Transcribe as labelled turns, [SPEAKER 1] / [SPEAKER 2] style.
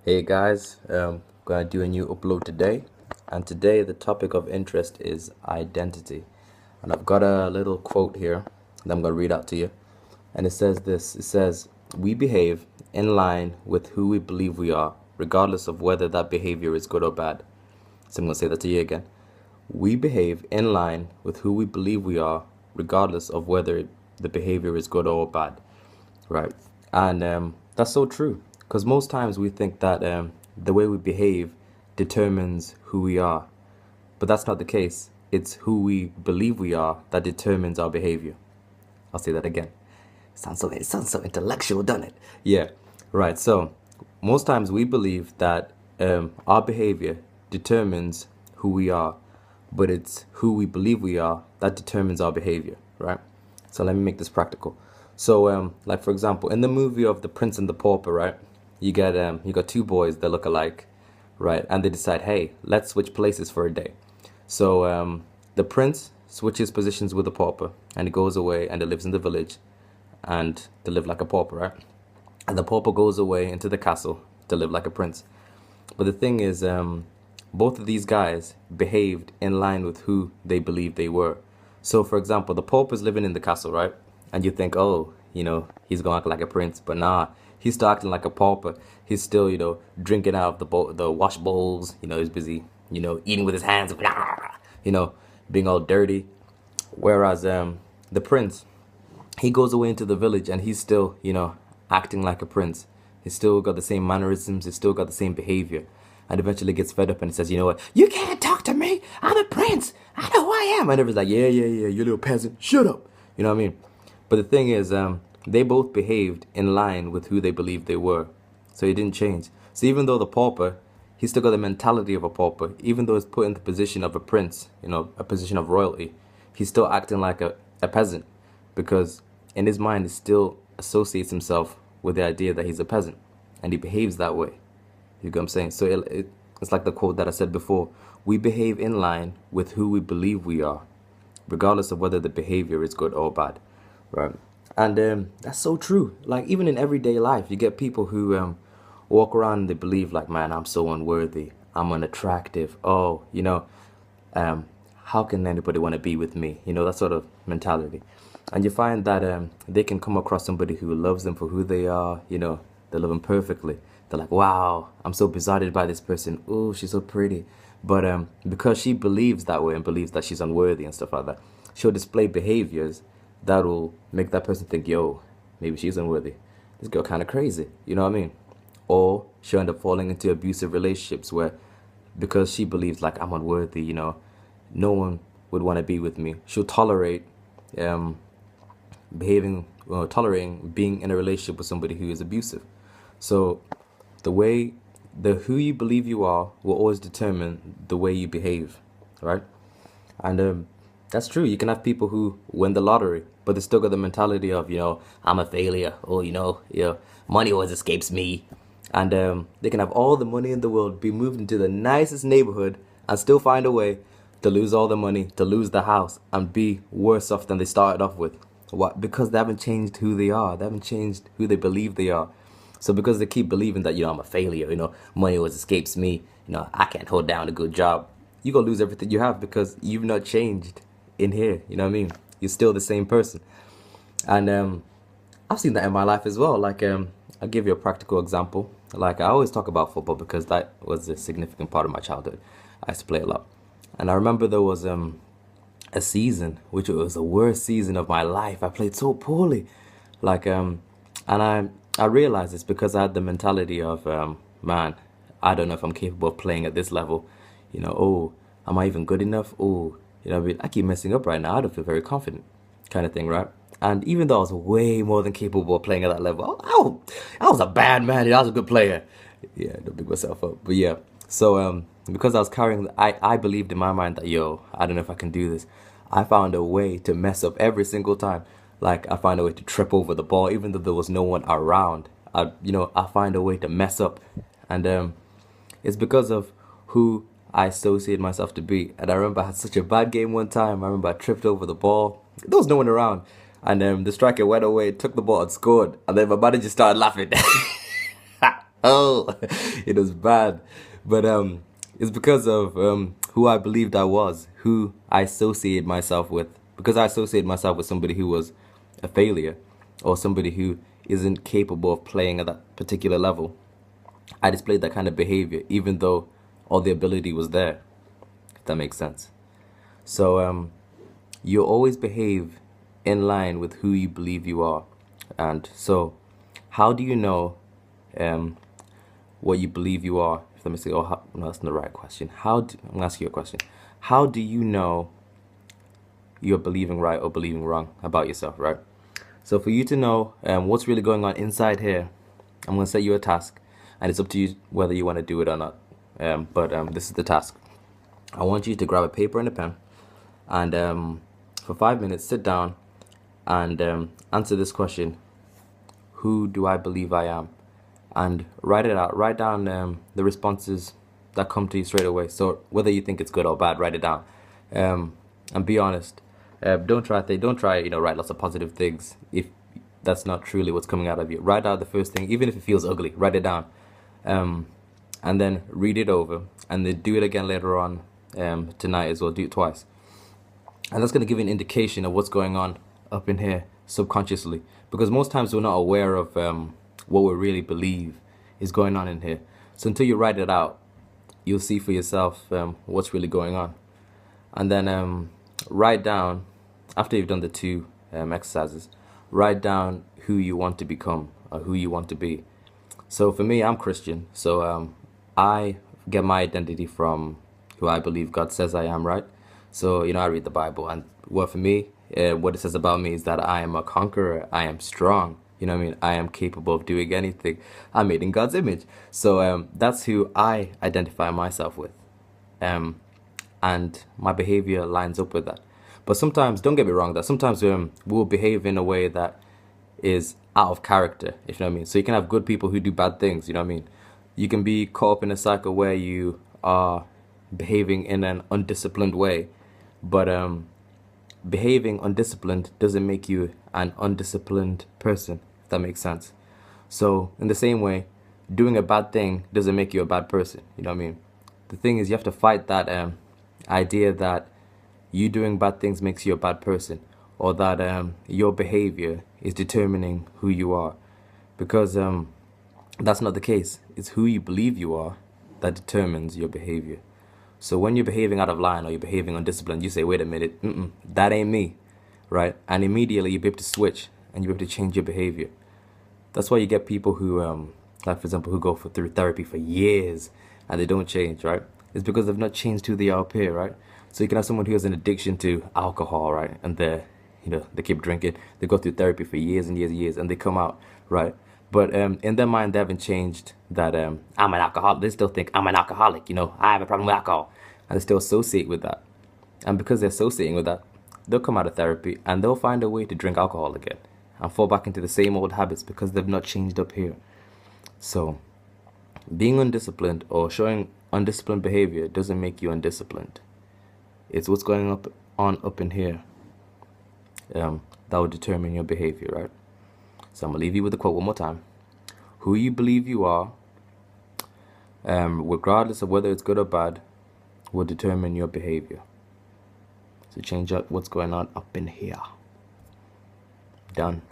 [SPEAKER 1] Hey guys, gonna do a new upload today, and today the topic of interest is identity. And I've got a little quote here that I'm gonna read out to you. And it says this, it says, "We behave in line with who we believe we are, regardless of whether that behavior is good or bad." So I'm gonna say that to you again. We behave in line with who we believe we are, regardless of whether the behavior is good or bad. Right. And that's so true. Because most times we think that the way we behave determines who we are. But that's not the case. It's who we believe we are that determines our behavior. I'll say that again. It sounds so intellectual, doesn't it? Yeah. Right. So most times we believe that our behavior determines who we are, but it's who we believe we are that determines our behavior, right? So let me make this practical. So, like for example, in the movie of The Prince and the Pauper, right? You got two boys that look alike, right? And they decide, hey, let's switch places for a day. So, the prince switches positions with the pauper, and he goes away and he lives in the village, and they live like a pauper, right? And the pauper goes away into the castle to live like a prince. But the thing is, both of these guys behaved in line with who they believed they were. So, for example, the Pope is living in the castle, right? And you think, oh, he's gonna act like a prince, but nah, he's still acting like a pauper. He's still, drinking out of the wash bowls. He's busy, eating with his hands, you know, being all dirty. Whereas the prince, he goes away into the village and he's still, acting like a prince. He's still got the same mannerisms, he's still got the same behavior. And eventually gets fed up and says, you know what, you can't talk to me. I'm a prince. I know who I am. And everyone's like, yeah, yeah, yeah, you little peasant. Shut up. You know what I mean? But the thing is, they both behaved in line with who they believed they were. So it didn't change. So even though the pauper, he still got the mentality of a pauper, even though he's put in the position of a prince, a position of royalty, he's still acting like a peasant because in his mind he still associates himself with the idea that he's a peasant and he behaves that way. You get what I'm saying? So it's like the quote that I said before. We behave in line with who we believe we are, regardless of whether the behavior is good or bad, right? And that's so true. Like even in everyday life, you get people who walk around and they believe like, man, I'm so unworthy. I'm unattractive. Oh, how can anybody want to be with me? That sort of mentality. And you find that they can come across somebody who loves them for who they are. They love them perfectly. They're like, wow, I'm so besotted by this person. Oh, she's so pretty. But because she believes that way and believes that she's unworthy and stuff like that, she'll display behaviors that will make that person think, yo, maybe she's unworthy. This girl kind of crazy. You know what I mean? Or she'll end up falling into abusive relationships where because she believes like I'm unworthy, no one would want to be with me. She'll tolerate um, tolerating being in a relationship with somebody who is abusive. So the way, the who you believe you are will always determine the way you behave, right? And that's true. You can have people who win the lottery, but they still got the mentality of, I'm a failure. Or, money always escapes me. And they can have all the money in the world, be moved into the nicest neighborhood, and still find a way to lose all the money, to lose the house, and be worse off than they started off with. What? Because they haven't changed who they are. They haven't changed who they believe they are. So because they keep believing that, I'm a failure, money always escapes me, I can't hold down a good job, you're going to lose everything you have because you've not changed in here. You know what I mean? You're still the same person. And I've seen that in my life as well. Like, I'll give you a practical example. Like, I always talk about football because that was a significant part of my childhood. I used to play a lot. And I remember there was a season, which was the worst season of my life. I played so poorly. Like, and I realized it's because I had the mentality of, man, I don't know if I'm capable of playing at this level. Oh, am I even good enough? Oh, what I mean? I keep messing up right now. I don't feel very confident, kind of thing, right? And even though I was way more than capable of playing at that level, I was a bad man. I was a good player. Yeah, don't big myself up. But yeah, so because I was carrying, I believed in my mind that, yo, I don't know if I can do this. I found a way to mess up every single time. Like I find a way to trip over the ball, even though there was no one around. I find a way to mess up, and it's because of who I associate myself to be. And I remember I had such a bad game one time. I remember I tripped over the ball. There was no one around, and the striker went away, took the ball, and scored. And then my manager started laughing. Oh, it was bad. But it's because of who I believed I was, who I associated myself with. Because I associated myself with somebody who was a failure or somebody who isn't capable of playing at that particular level. I displayed that kind of behavior even though all the ability was there, if that makes sense. So you always behave in line with who you believe you are. And so how do you know um, what you believe you are? Let me say, oh, no, that's not the right question. I'm going to ask you a question. How do you know you're believing right or believing wrong about yourself, right? So for you to know what's really going on inside here, I'm going to set you a task, and it's up to you whether you want to do it or not. But this is the task. I want you to grab a paper and a pen, and for 5 minutes, sit down and answer this question: who do I believe I am? And write it out. Write down the responses that come to you straight away. So whether you think it's good or bad, write it down, and be honest. Don't try, write lots of positive things if that's not truly what's coming out of you. Write out the first thing, even if it feels ugly. Write it down, and then read it over, and then do it again later on tonight as well. Do it twice, and that's going to give you an indication of what's going on up in here subconsciously. Because most times we're not aware of what we really believe is going on in here. So until you write it out, you'll see for yourself what's really going on. And then write down, after you've done the two exercises, write down who you want to become or who you want to be. So for me, I'm Christian. So I get my identity from who I believe God says I am, right? So, I read the Bible, and for me, what it says about me is that I am a conqueror. I am strong. You know what I mean? I am capable of doing anything. I'm made in God's image. So that's who I identify myself with. And my behavior lines up with that. But sometimes, don't get me wrong, that sometimes we'll behave in a way that is out of character, if you know what I mean. So you can have good people who do bad things, you know what I mean. You can be caught up in a cycle where you are behaving in an undisciplined way, but behaving undisciplined doesn't make you an undisciplined person, if that makes sense. So in the same way, doing a bad thing doesn't make you a bad person, you know what I mean. The thing is, you have to fight that idea that you doing bad things makes you a bad person, or that your behavior is determining who you are, because that's not the case. It's who you believe you are that determines your behavior. So when you're behaving out of line or you're behaving undisciplined, you say, wait a minute, that ain't me, right? And immediately you'll be able to switch and you'll be able to change your behavior. That's why you get people who, like for example, who go through therapy for years and they don't change, right? It's because they've not changed who they are up here, right? So you can have someone who has an addiction to alcohol, right? And they keep drinking. They go through therapy for years and years and years, and they come out, right? But in their mind, they haven't changed that I'm an alcoholic. They still think I'm an alcoholic, I have a problem with alcohol. And they still associate with that. And because they're associating with that, they'll come out of therapy and they'll find a way to drink alcohol again and fall back into the same old habits because they've not changed up here. So being undisciplined or showing undisciplined behavior doesn't make you undisciplined. It's what's going on up in here that will determine your behavior, right? So I'm going to leave you with the quote one more time. Who you believe you are, regardless of whether it's good or bad, will determine your behavior. So change up what's going on up in here. Done.